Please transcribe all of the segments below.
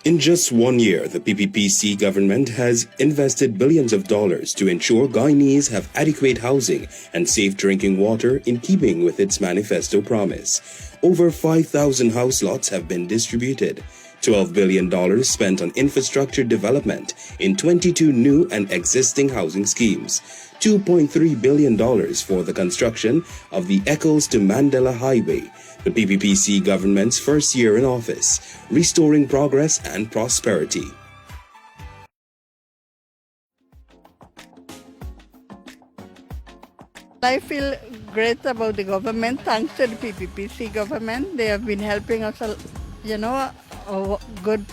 In just 1 year, the PPPC government has invested billions of dollars to ensure Guyanese have adequate housing and safe drinking water in keeping with its manifesto promise. Over 5,000 house lots have been distributed. $12 billion spent on infrastructure development in 22 new and existing housing schemes. $2.3 billion for the construction of the Eccles to Mandela Highway, the PPPC government's first year in office, restoring progress and prosperity. I feel great about the government. Thanks to the PPPC government, they have been helping us, a good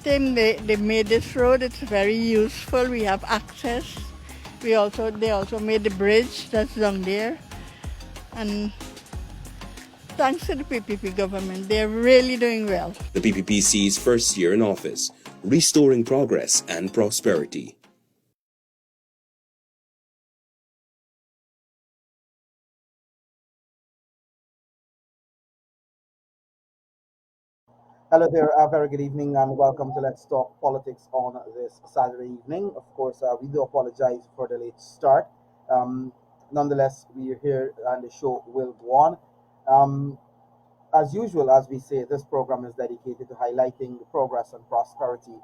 thing. They made this road. It's very useful. We have access. They also made the bridge that's down there, and thanks to the PPP government, they're really doing well. The PPPC's first year in office, restoring progress and prosperity. Hello there, very good evening and welcome to Let's Talk Politics on this Saturday evening. Of course, we do apologize for the late start. Nonetheless, we are here and the show will go on. As usual, as we say, this program is dedicated to highlighting the progress and prosperity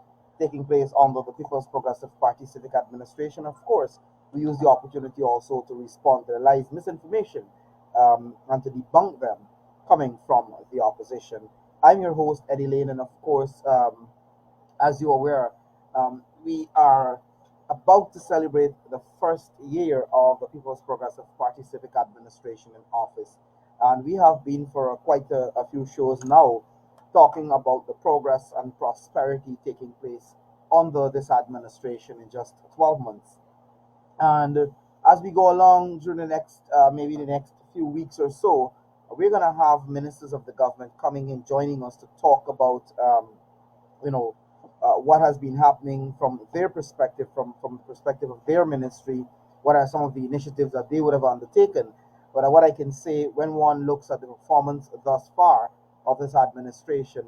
taking place under the People's Progressive Party Civic Administration. Of course, we use the opportunity also to respond to the lies, misinformation, and to debunk them coming from the opposition. I'm your host, Layne, and of course, as you're aware, we are about to celebrate the first year of the People's Progressive Party Civic Administration in office. And we have been for quite a few shows now talking about the progress and prosperity taking place under this administration in just 12 months. And as we go along during the next, maybe the next few weeks or so, we're going to have ministers of the government coming in, joining us to talk about, what has been happening from their perspective, from the perspective of their ministry, what are some of the initiatives that they would have undertaken. But what I can say, when one looks at the performance thus far of this administration,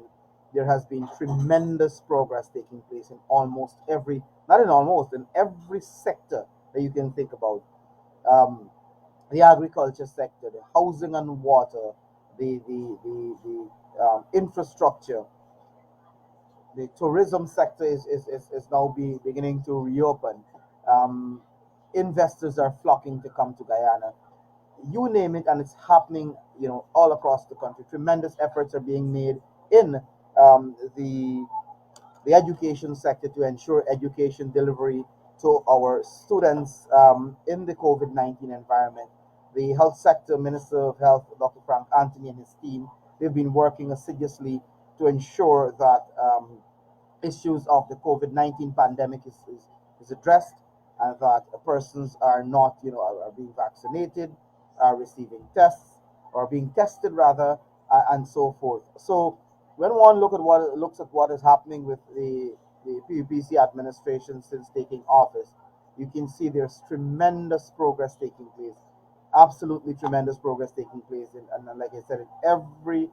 there has been tremendous progress taking place in almost every, not in almost, in every sector that you can think about. The agriculture sector, the housing and water, the infrastructure, the tourism sector is now beginning to reopen. Investors are flocking to come to Guyana. You name it, and it's happening, all across the country. Tremendous efforts are being made in the education sector to ensure education delivery to our students in the COVID-19 environment. The health sector, Minister of Health, Dr. Frank Anthony and his team, they've been working assiduously to ensure that issues of the COVID-19 pandemic is addressed, and that persons are not, are being vaccinated, are receiving tests, or being tested rather, and so forth. So when one looks at what is happening with the PPC administration since taking office, you can see there's tremendous progress taking place, absolutely tremendous progress taking place, and like I said, in every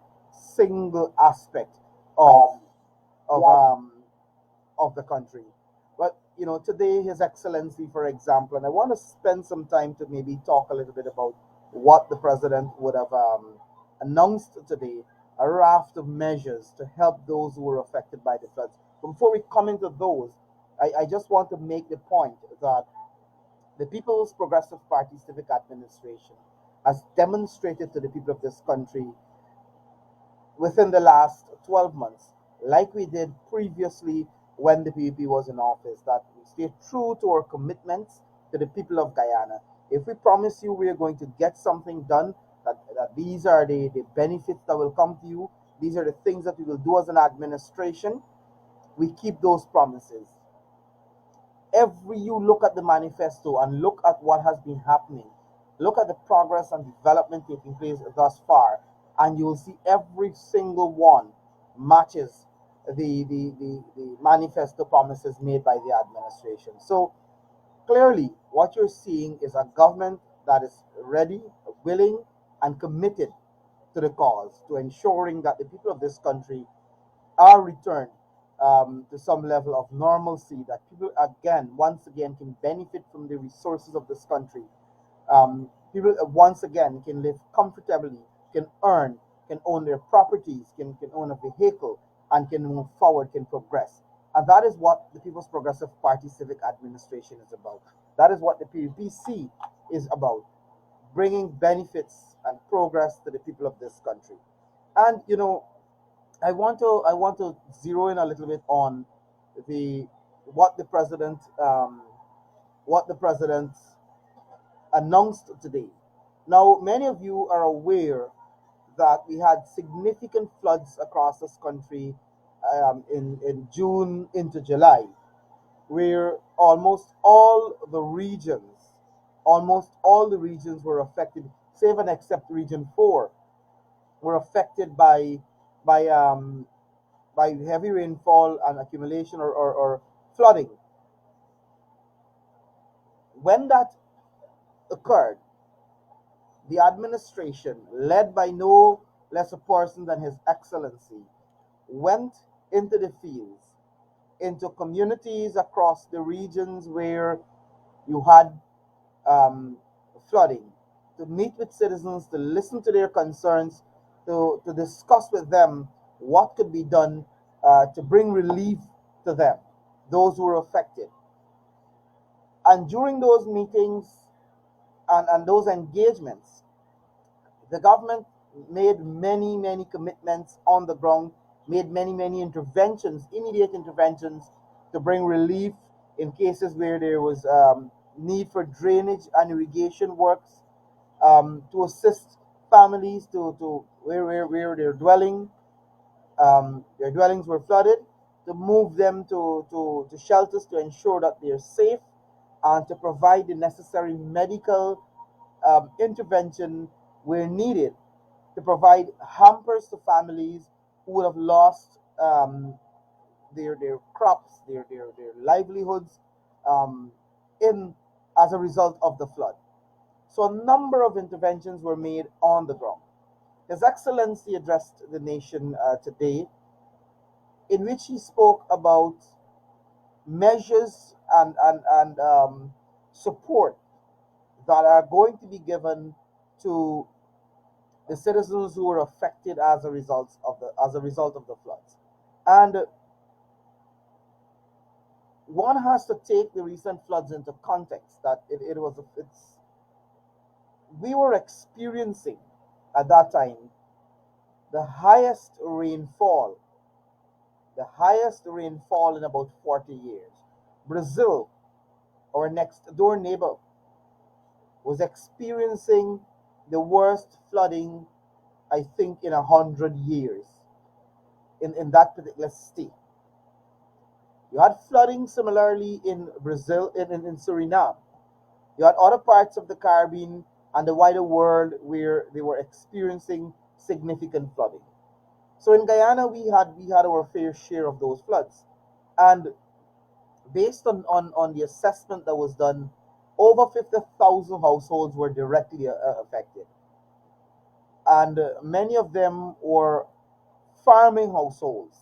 single aspect of of the country. But today, His Excellency, for example, and I want to spend some time to maybe talk a little bit about what the president would have announced today, a raft of measures to help those who were affected by the floods. Before we come into those, I just want to make the point that the People's Progressive Party Civic Administration has demonstrated to the people of this country within the last 12 months, like we did previously when the PPP was in office, that we stay true to our commitments to the people of Guyana. If we promise you we are going to get something done, that these are the benefits that will come to you, these are the things that we will do as an administration, we keep those promises. You look at the manifesto and look at what has been happening, look at the progress and development taking place thus far, and you'll see every single one matches the manifesto promises made by the administration. So clearly, what you're seeing is a government that is ready, willing, and committed to the cause, to ensuring that the people of this country are returned to some level of normalcy, that people again, once again, can benefit from the resources of this country. People once again can live comfortably, can earn, can own their properties, can own a vehicle, and can move forward, can progress. And that is what the People's Progressive Party Civic Administration is about. That is what the PPC is about, bringing benefits and progress to the people of this country. And I want to zero in a little bit on the what the president what the president announced today. Now, many of you are aware that we had significant floods across this country in June into July, where almost all the regions were affected, save and except Region 4, were affected by um, by heavy rainfall and accumulation or flooding. When that occurred, the administration, led by no less a person than His Excellency, went into the fields, into communities across the regions where you had flooding, to meet with citizens, to listen to their concerns, to discuss with them what could be done to bring relief to them, those who were affected. And during those meetings and those engagements, the government made many, many commitments on the ground, made many, many interventions, immediate interventions to bring relief in cases where there was need for drainage and irrigation works, to assist families to where their dwellings were flooded, to move them to shelters to ensure that they're safe, and to provide the necessary medical intervention where needed, to provide hampers to families who would have lost their crops, their livelihoods um, in as a result of the flood. So a number of interventions were made on the ground. His Excellency addressed the nation today, in which he spoke about measures and support that are going to be given to the citizens who were affected as a result of the floods. And one has to take the recent floods into context, that it's we were experiencing at that time the highest rainfall in about 40 years. Brazil, our next door neighbor, was experiencing the worst flooding, I think, in 100 years in that particular state. You had flooding similarly in Brazil, in Suriname. You had other parts of the Caribbean and the wider world where they were experiencing significant flooding. So in Guyana, we had our fair share of those floods, and based on the assessment that was done, over 50,000 households were directly affected, and many of them were farming households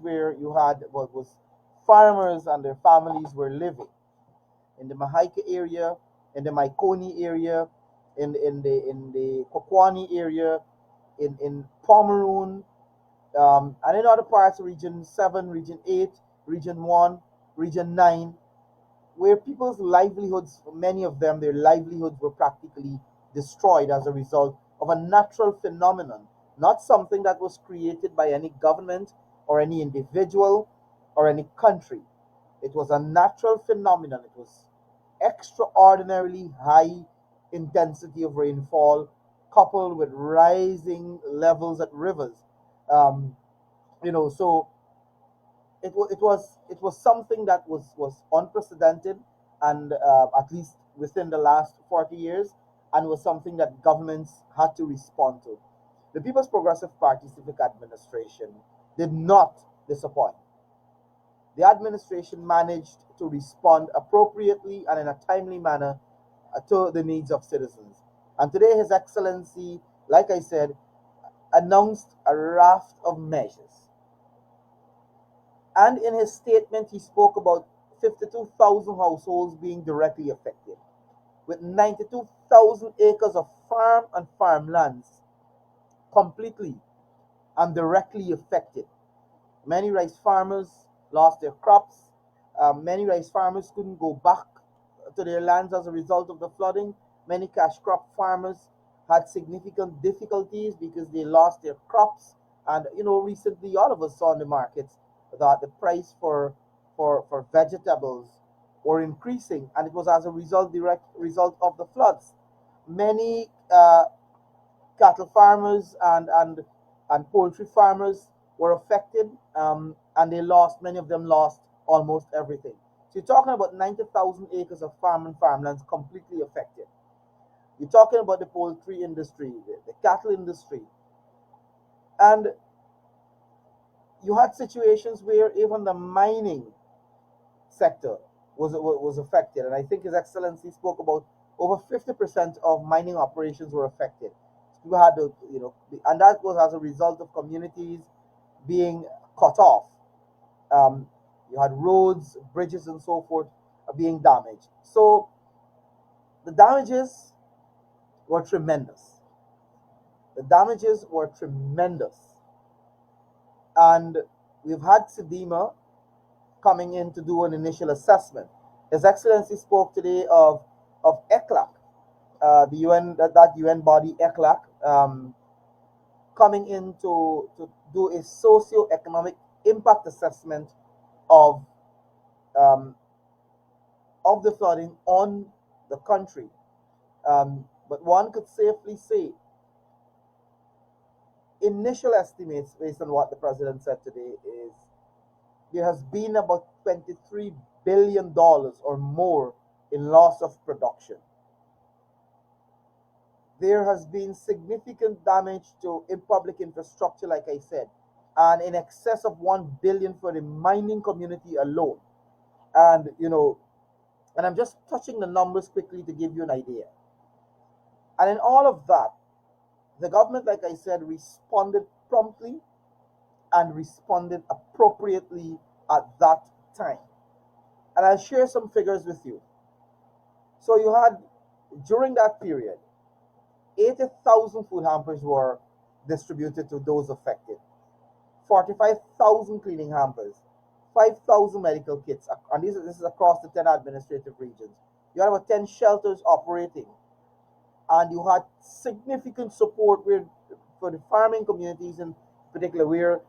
where you had what was farmers and their families were living in the Mahaika area, in the Maikoni area, in the Kokwani area, in Pomeroon, and in other parts, Region 7, Region 8, Region 1, Region 9, where people's livelihoods, many of them, their livelihoods were practically destroyed as a result of a natural phenomenon, not something that was created by any government or any individual or any country. It was a natural phenomenon. It was extraordinarily high intensity of rainfall coupled with rising levels at rivers. Um, so it was something that was unprecedented, and at least within the last 40 years, and was something that governments had to respond to. The People's Progressive Party Civic Administration did not disappoint. The administration managed to respond appropriately and in a timely manner to the needs of citizens. And today, His Excellency, like I said, announced a raft of measures. And in his statement, he spoke about 52,000 households being directly affected, with 92,000 acres of farm and farmlands completely and directly affected. Many rice farmers lost their crops. Many rice farmers couldn't go back to their lands as a result of the flooding. Many cash crop farmers had significant difficulties because they lost their crops. And recently all of us saw in the markets that the price for vegetables were increasing, and it was as a direct result of the floods. Many cattle farmers and poultry farmers were affected, and many of them lost almost everything. So you're talking about 90,000 acres of farm and farmlands completely affected. You're talking about the poultry industry, the cattle industry, and you had situations where even the mining sector was affected. And I think His Excellency spoke about over 50% of mining operations were affected. You had to, and that was as a result of communities being cut off. Um, you had roads, bridges, and so forth being damaged. So the damages were tremendous. The damages were tremendous. And we've had SEDEMA coming in to do an initial assessment. His Excellency spoke today of ECLAC, the UN that UN body ECLAC, coming in to do a socio-economic impact assessment of um, of the flooding on the country. But one could safely say, initial estimates based on what the president said today is there has been about $23 billion or more in loss of production. There has been significant damage to public infrastructure, like I said, and in excess of 1 billion for the mining community alone. And and I'm just touching the numbers quickly to give you an idea. And in all of that, the government, like I said, responded promptly and responded appropriately at that time. And I'll share some figures with you. So you had, during that period, 80,000 food hampers were distributed to those affected, 45,000 cleaning hampers, 5,000 medical kits, and this is across the 10 administrative regions. You had about 10 shelters operating, and you had significant support for the farming communities in particular, where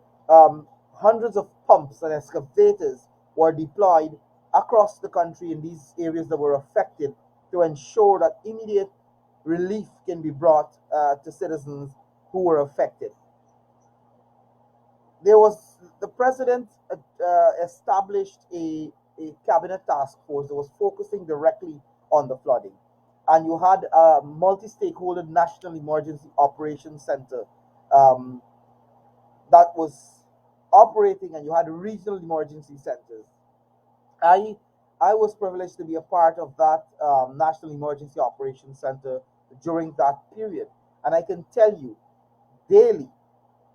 hundreds of pumps and excavators were deployed across the country in these areas that were affected to ensure that immediate relief can be brought to citizens who were affected. The president established a cabinet task force that was focusing directly on the flooding, and you had a multi-stakeholder national emergency operations center um, that was operating, and you had regional emergency centers. I I was privileged to be a part of that National Emergency Operations Center during that period, and I can tell you, daily,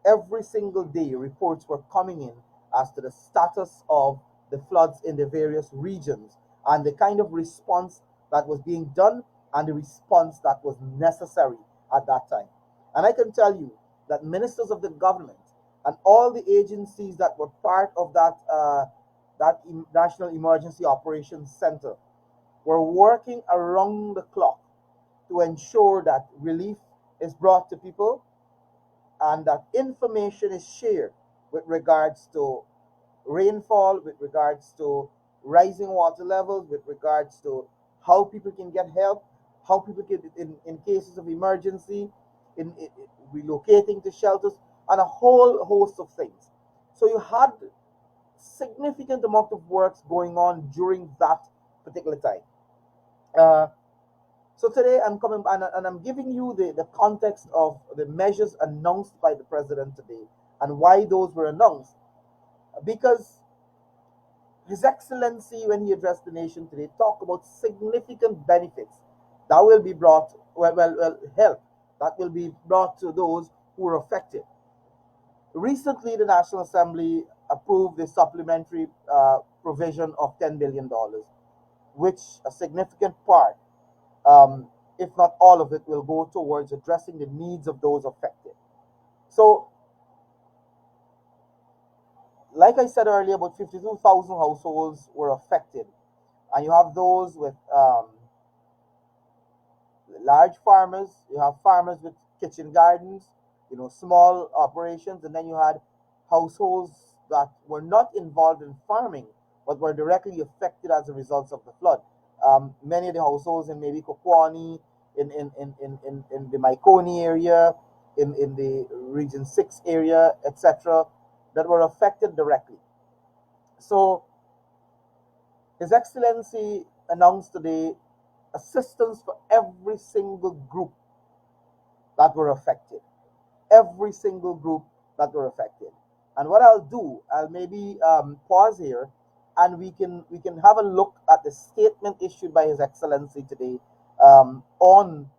every single day, reports were coming in as to the status of the floods in the various regions and the kind of response that was being done and the response that was necessary at that time. And I can tell you that ministers of the government and all the agencies that were part of that National Emergency Operations Center were working around the clock to ensure that relief is brought to people and that information is shared with regards to rainfall, with regards to rising water levels, with regards to how people can get help, how people can, in cases of emergency, in relocating to shelters, and a whole host of things. So you had significant amount of works going on during that particular time. Uh, so today I'm coming and I'm giving you the context of the measures announced by the president today and why those were announced. Because His Excellency, when he addressed the nation today, talked about significant benefits that will be brought, help that will be brought to those who are affected. Recently, the National Assembly approved the supplementary provision of $10 billion, which a significant part, um, if not all of it, will go towards addressing the needs of those affected. So, like I said earlier, about 52,000 households were affected, and you have those with large farmers, you have farmers with kitchen gardens, small operations, and then you had households that were not involved in farming but were directly affected as a result of the flood. Many of the households in maybe Kokwani, in the Maikoni area, in the Region 6 area, etc., that were affected directly. So, His Excellency announced today assistance for every single group that were affected. Every single group that were affected. And what I'll do, I'll maybe pause here, and we can have a look at the statement issued by His Excellency today on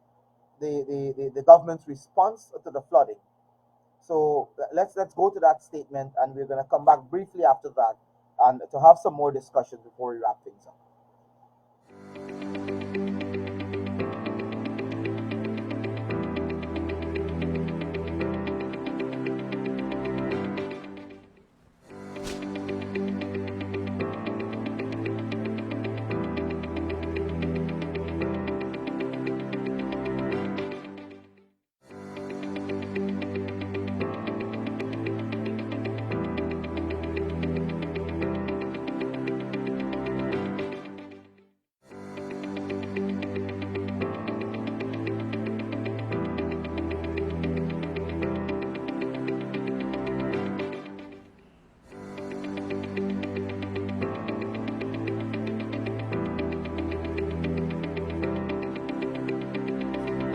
the government's response to the flooding. So let's go to that statement, and we're going to come back briefly after that and to have some more discussion before we wrap things up.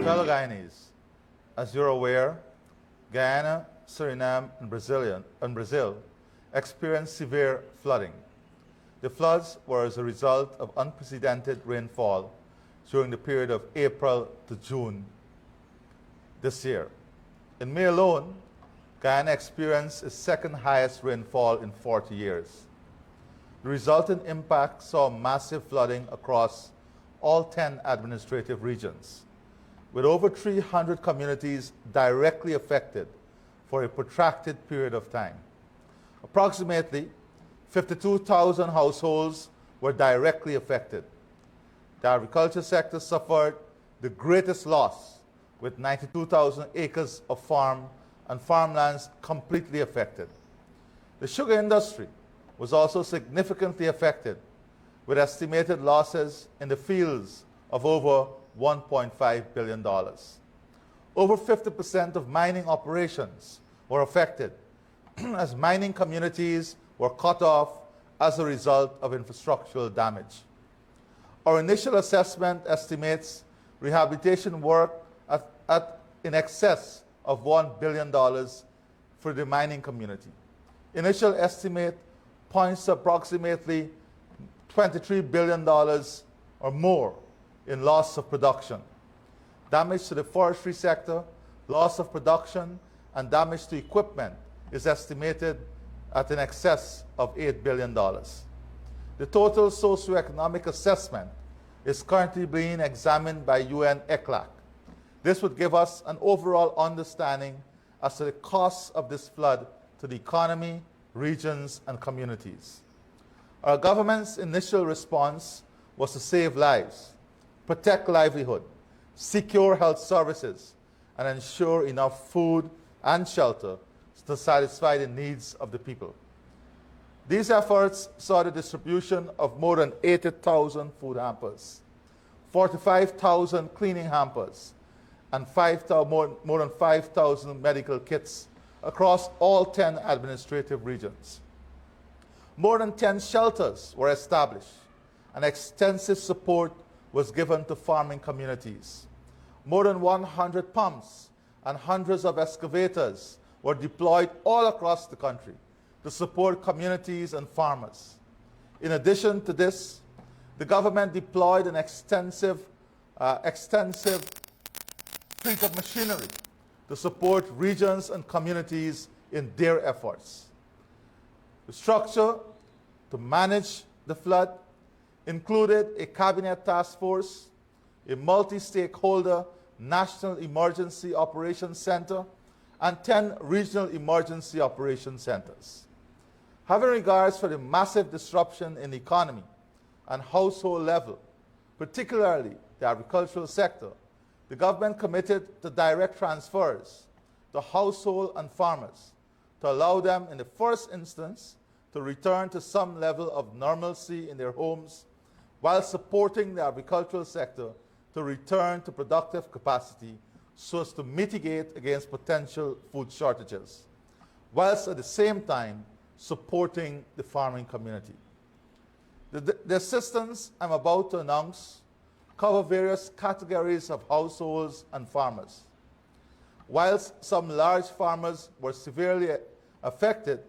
Fellow Guyanese, as you're aware, Guyana, Suriname, and Brazil experienced severe flooding. The floods were as a result of unprecedented rainfall during the period of April to June this year. In May alone, Guyana experienced its second highest rainfall in 40 years. The resultant impact saw massive flooding across all 10 administrative regions, with over 300 communities directly affected for a protracted period of time. Approximately 52,000 households were directly affected. The agriculture sector suffered the greatest loss, with 92,000 acres of farm and farmlands completely affected. The sugar industry was also significantly affected, with estimated losses in the fields of over $1.5 billion. Over 50% of mining operations were affected as mining communities were cut off as a result of infrastructural damage. Our initial assessment estimates rehabilitation work at in excess of $1 billion for the mining community. Initial estimate points to approximately $23 billion or more in loss of production. Damage to the forestry sector, loss of production, and damage to equipment is estimated at in excess of $8 billion. The total socioeconomic assessment is currently being examined by UN ECLAC. This would give us an overall understanding as to the costs of this flood to the economy, regions, and communities. Our government's initial response was to save lives, protect livelihood, secure health services, and ensure enough food and shelter to satisfy the needs of the people. These efforts saw the distribution of more than 80,000 food hampers, 45,000 cleaning hampers, and more than 5,000 medical kits across all 10 administrative regions. More than 10 shelters were established, and extensive support was given to farming communities. More than 100 pumps and hundreds of excavators were deployed all across the country to support communities and farmers. In addition to this, the government deployed an extensive fleet of machinery to support regions and communities in their efforts. The structure to manage the flood included a cabinet task force, a multi-stakeholder National Emergency Operations Center, and 10 regional emergency operations centers. Having regards for the massive disruption in the economy and household level, particularly the agricultural sector, the government committed to direct transfers to household and farmers to allow them in the first instance to return to some level of normalcy in their homes while supporting the agricultural sector to return to productive capacity so as to mitigate against potential food shortages, whilst at the same time supporting the farming community. The assistance I'm about to announce cover various categories of households and farmers. Whilst some large farmers were severely affected,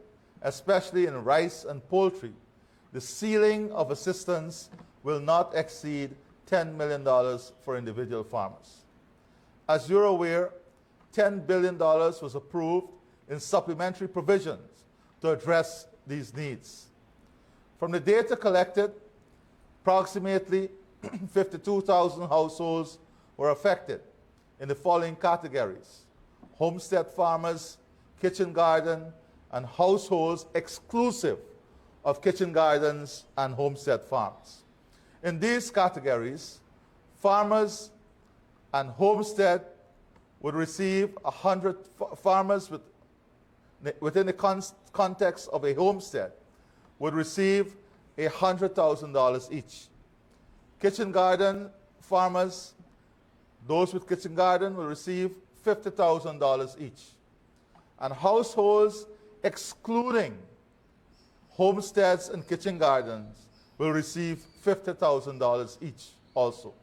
especially in rice and poultry, the ceiling of assistance will not exceed $10 million for individual farmers. As you're aware, $10 billion was approved in supplementary provisions to address these needs. From the data collected, approximately 52,000 households were affected in the following categories: homestead farmers, kitchen garden, and households exclusive of kitchen gardens and homestead farms. In these categories, farmers and homestead would receive 100 farmers within the context of a homestead would receive $100,000 each. Kitchen garden farmers, those with kitchen garden, will receive $50,000 each. And households excluding homesteads and kitchen gardens will receive $50,000 each also.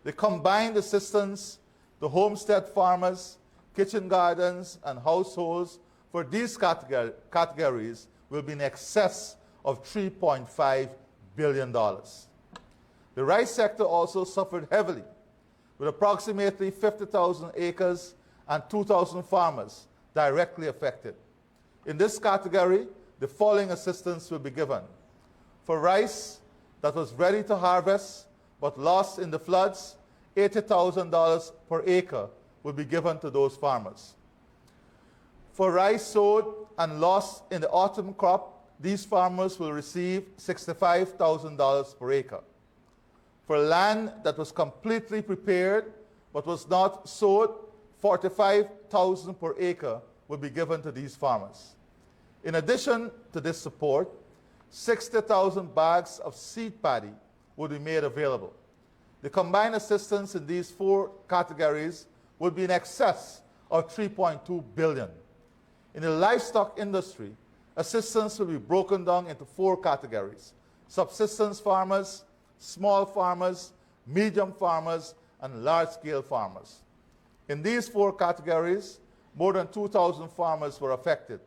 The combined assistance to homestead farmers, kitchen gardens, and households for these categories will be in excess of $3.5 billion. The rice sector also suffered heavily, with approximately 50,000 acres and 2,000 farmers directly affected. In this category, the following assistance will be given. For rice that was ready to harvest but lost in the floods, $80,000 per acre will be given to those farmers. For rice sowed and lost in the autumn crop, these farmers will receive $65,000 per acre. For land that was completely prepared but was not sowed, $45,000 per acre will be given to these farmers. In addition to this support, 60,000 bags of seed paddy would be made available. The combined assistance in these four categories would be in excess of $3.2 billion. In the livestock industry, assistance will be broken down into four categories: subsistence farmers, small farmers, medium farmers, and large-scale farmers. In these four categories, more than 2,000 farmers were affected.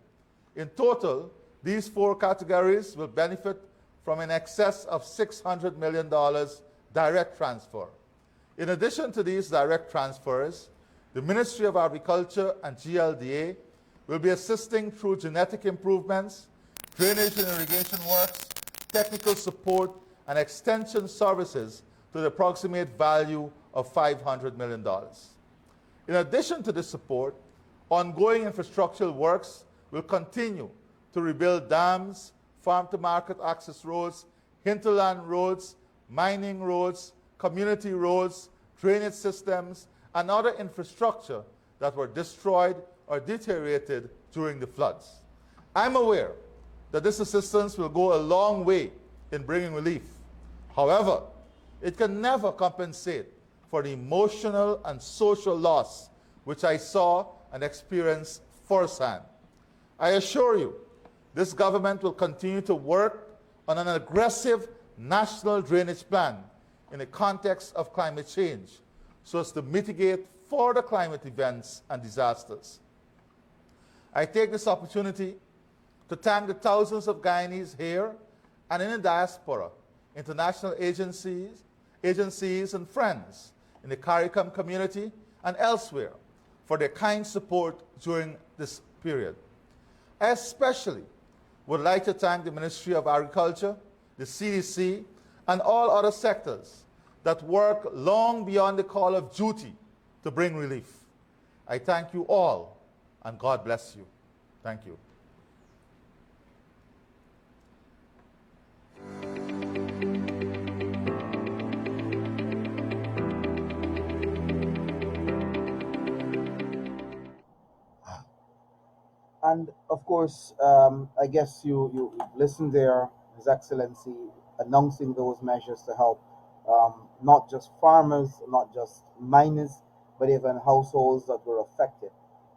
In total, these four categories will benefit from in excess of $600 million direct transfer. In addition to these direct transfers, the Ministry of Agriculture and GLDA will be assisting through genetic improvements, drainage and irrigation works, technical support, and extension services to the approximate value of $500 million. In addition to this support, ongoing infrastructural works will continue to rebuild dams, farm-to-market access roads, hinterland roads, mining roads, community roads, drainage systems, and other infrastructure that were destroyed or deteriorated during the floods. I'm aware that this assistance will go a long way in bringing relief. However, it can never compensate for the emotional and social loss which I saw and experienced firsthand. I assure you, this government will continue to work on an aggressive national drainage plan in the context of climate change so as to mitigate further climate events and disasters. I take this opportunity to thank the thousands of Guyanese here and in the diaspora, international agencies and friends in the CARICOM community and elsewhere for their kind support during this period. especially would like to thank the Ministry of Agriculture, the CDC, and all other sectors that work long beyond the call of duty to bring relief. I thank you all, and God bless you. Thank you. And of course, I guess you listened there, His Excellency announcing those measures to help not just farmers, not just miners, but even households that were affected.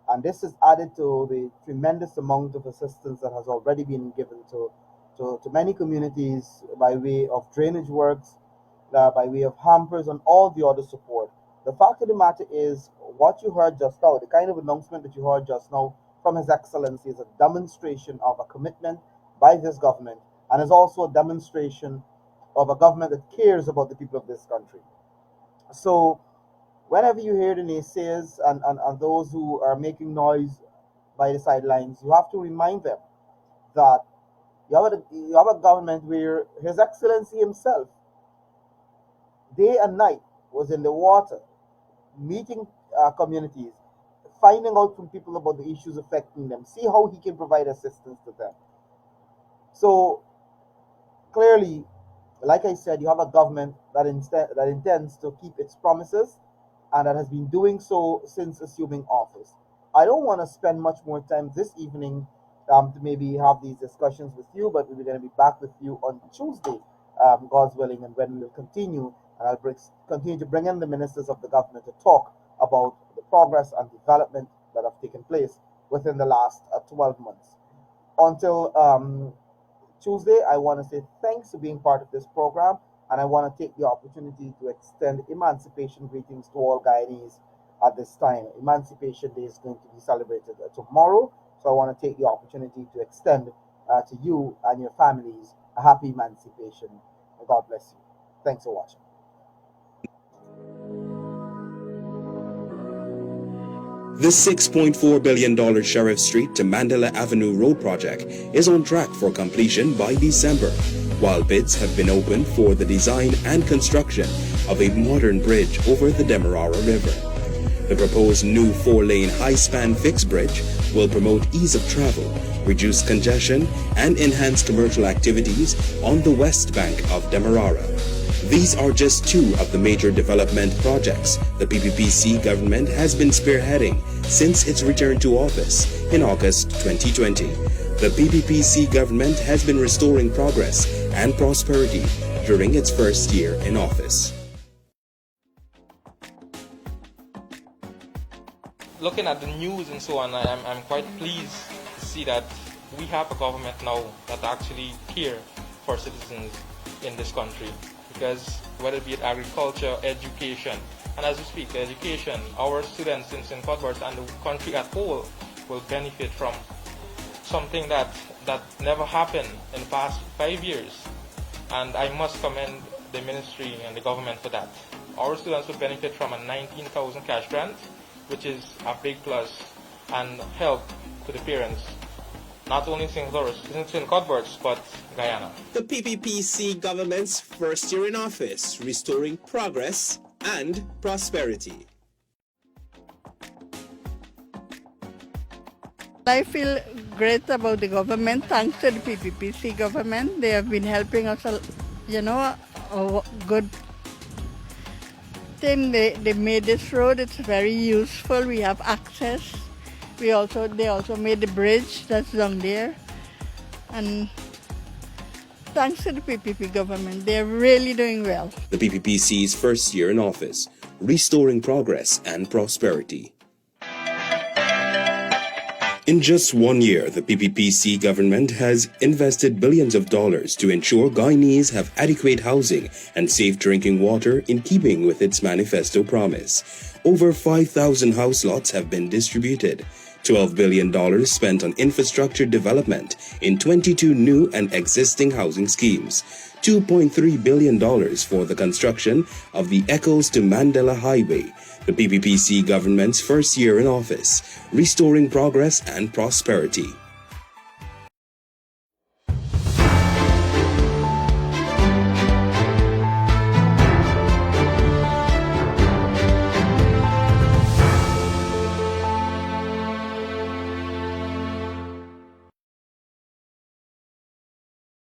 And this is added to the tremendous amount of assistance that has already been given to many communities by way of drainage works, by way of hampers, and all the other support. The fact of the matter is, what you heard just now, the kind of announcement that you heard just now from His Excellency, is a demonstration of a commitment by this government, and is also a demonstration of a government that cares about the people of this country. So whenever you hear the naysayers and those who are making noise by the sidelines, you have to remind them that you have a government where His Excellency himself, day and night, was in the water, meeting communities, finding out from people about the issues affecting them, see how he can provide assistance to them. So clearly, like I said, you have a government that intends to keep its promises, and that has been doing so since assuming office. I don't want to spend much more time this evening to maybe have these discussions with you, but we're going to be back with you on Tuesday, God's willing, and when we'll continue, and I'll continue to bring in the ministers of the government to talk about the progress and development that have taken place within the last 12 months. Until Tuesday, I want to say thanks for being part of this program, and I want to take the opportunity to extend Emancipation greetings to all Guyanese at this time. Emancipation Day is going to be celebrated tomorrow, so I want to take the opportunity to extend to you and your families a happy emancipation. God bless you. Thanks for watching. The $6.4 billion Sheriff Street to Mandela Avenue Road project is on track for completion by December, while bids have been opened for the design and construction of a modern bridge over the Demerara River. The proposed new 4-lane high-span fixed bridge will promote ease of travel, reduce congestion, and enhance commercial activities on the west bank of Demerara. These are just two of the major development projects the PPPC government has been spearheading since its return to office in August 2020. The PPPC government has been restoring progress and prosperity during its first year in office. Looking at the news and so on, I'm quite pleased to see that we have a government now that actually care for citizens in this country. Because whether it be agriculture, education, and as we speak, education, our students in St. Cuthbert's and the country at whole will benefit from something that never happened in the past 5 years. And I must commend the ministry and the government for that. Our students will benefit from a 19,000 cash grant, which is a big plus and help to the parents, not only in St. Cuthbert's, but Guyana. The PPPC government's first year in office, restoring progress and prosperity. I feel great about the government. Thanks to the PPPC government, they have been helping us, a good thing. They made this road. It's very useful. We have access. They also made the bridge that's down there, and thanks to the PPP government, they're really doing well. The PPPC's first year in office, restoring progress and prosperity. In just 1 year, the PPPC government has invested billions of dollars to ensure Guyanese have adequate housing and safe drinking water in keeping with its manifesto promise. Over 5,000 house lots have been distributed. $12 billion spent on infrastructure development in 22 new and existing housing schemes. $2.3 billion for the construction of the Echoes to Mandela Highway, the PPPC government's first year in office, restoring progress and prosperity.